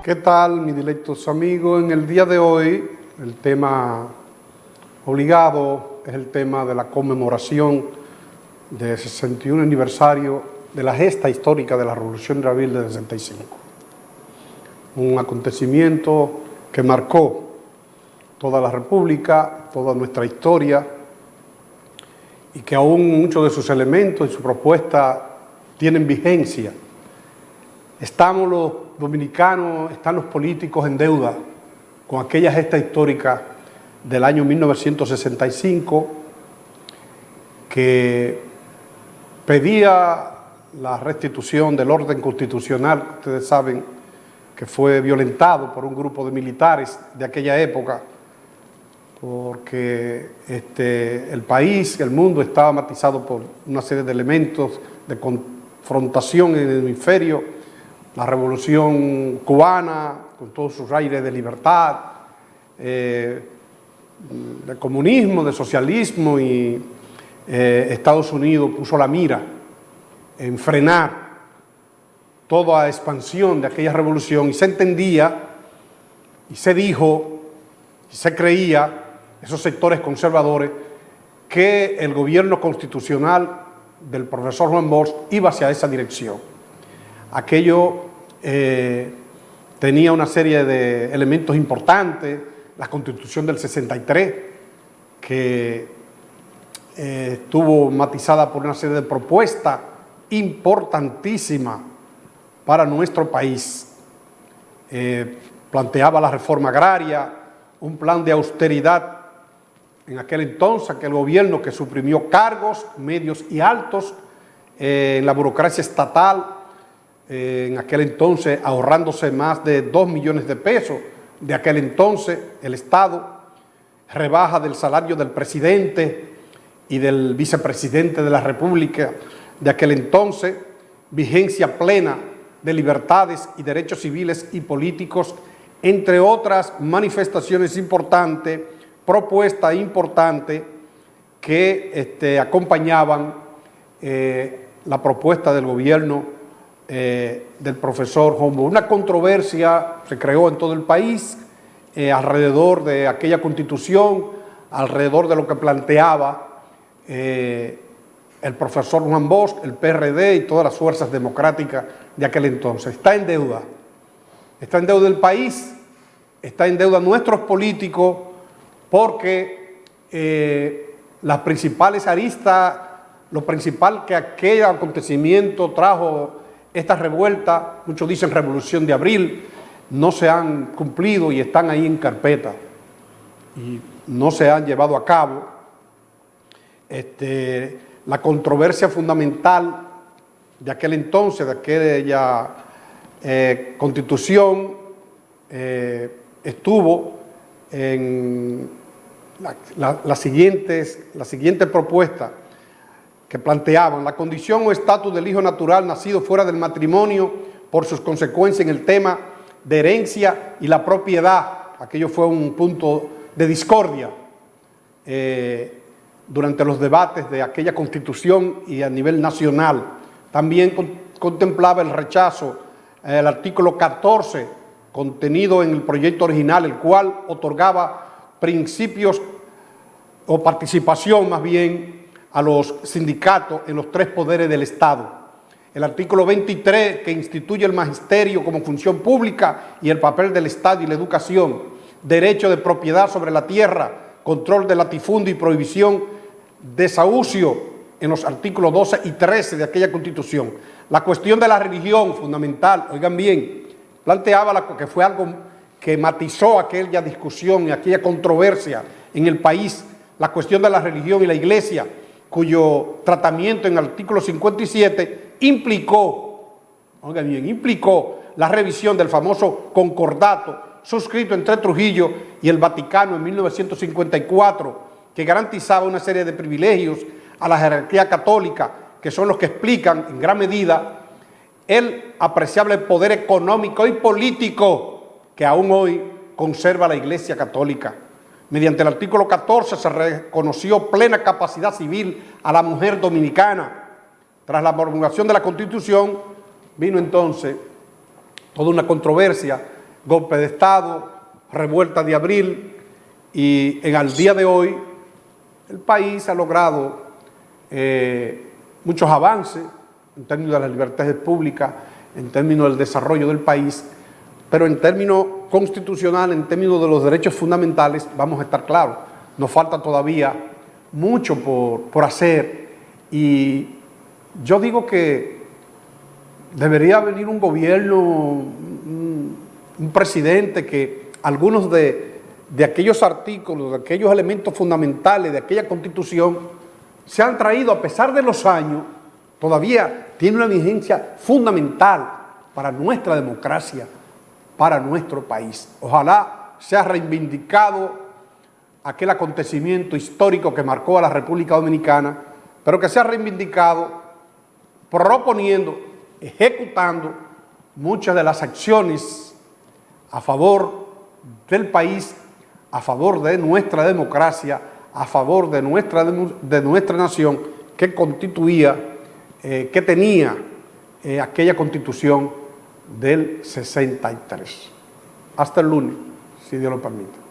¿Qué tal, mis directos amigos? En el día de hoy, el tema obligado es el tema de la conmemoración del 61 aniversario de la gesta histórica de la Revolución de Abril del 65. Un acontecimiento que marcó toda la República, toda nuestra historia, y que aún muchos de sus elementos y su propuesta tienen vigencia. Estamos los dominicanos, están los políticos en deuda con aquella gesta histórica del año 1965 que pedía la restitución del orden constitucional, que ustedes saben que fue violentado por un grupo de militares de aquella época, porque el país, el mundo estaba matizado por una serie de elementos de confrontación en el hemisferio. La revolución cubana, con todos sus aires de libertad, de comunismo, de socialismo, y Estados Unidos puso la mira en frenar toda expansión de aquella revolución, y se entendía, y se dijo, y se creía, esos sectores conservadores, que el gobierno constitucional del profesor Juan Bosch iba hacia esa dirección. Aquello tenía una serie de elementos importantes, la Constitución del 63, que estuvo matizada por una serie de propuestas importantísimas para nuestro país. Planteaba la reforma agraria, un plan de austeridad en aquel entonces, aquel gobierno que suprimió cargos medios y altos en la burocracia estatal, en aquel entonces ahorrándose más de 2 millones de pesos de aquel entonces el Estado, rebaja del salario del presidente y del vicepresidente de la República de aquel entonces, vigencia plena de libertades y derechos civiles y políticos, entre otras manifestaciones importantes, propuestas importantes que acompañaban la propuesta del gobierno del profesor Juan Bosch. Una controversia se creó en todo el país alrededor de aquella constitución, alrededor de lo que planteaba el profesor Juan Bosch, el PRD y todas las fuerzas democráticas de aquel entonces. Está en deuda el país, está en deuda nuestros políticos, porque las principales aristas, lo principal que aquel acontecimiento trajo, esta revuelta, muchos dicen Revolución de Abril, no se han cumplido y están ahí en carpeta y no se han llevado a cabo. La controversia fundamental de aquel entonces, de aquella constitución, estuvo en la siguiente propuesta que planteaban: la condición o estatus del hijo natural nacido fuera del matrimonio por sus consecuencias en el tema de herencia y la propiedad. Aquello fue un punto de discordia durante los debates de aquella constitución y a nivel nacional. También contemplaba el rechazo al artículo 14 contenido en el proyecto original, el cual otorgaba principios o participación más bien a los sindicatos en los 3 poderes del Estado. El artículo 23, que instituye el magisterio como función pública y el papel del Estado y la educación, derecho de propiedad sobre la tierra, control del latifundio y prohibición de desahucio en los artículos 12 y 13 de aquella Constitución. La cuestión de la religión, fundamental, oigan bien, planteaba que fue algo que matizó aquella discusión y aquella controversia en el país, la cuestión de la religión y la iglesia, cuyo tratamiento en el artículo 57 implicó, oigan bien, implicó la revisión del famoso concordato suscrito entre Trujillo y el Vaticano en 1954, que garantizaba una serie de privilegios a la jerarquía católica, que son los que explican en gran medida el apreciable poder económico y político que aún hoy conserva la Iglesia Católica. Mediante el artículo 14 se reconoció plena capacidad civil a la mujer dominicana. Tras la promulgación de la Constitución, vino entonces toda una controversia golpe de Estado, revuelta de abril, y al día de hoy el país ha logrado muchos avances en términos de las libertades públicas, en términos del desarrollo del país, pero en términos constitucionales, en términos de los derechos fundamentales, vamos a estar claros, nos falta todavía mucho por hacer, y yo digo que debería venir un gobierno, un presidente que algunos de aquellos artículos, de aquellos elementos fundamentales de aquella Constitución se han traído a pesar de los años, todavía tiene una vigencia fundamental para nuestra democracia, para nuestro país. Ojalá sea reivindicado aquel acontecimiento histórico que marcó a la República Dominicana, pero que sea reivindicado proponiendo, ejecutando muchas de las acciones a favor del país, a favor de nuestra democracia, a favor de nuestra nación que constituía, que tenía aquella Constitución del 63. Hasta el lunes, si Dios lo permite.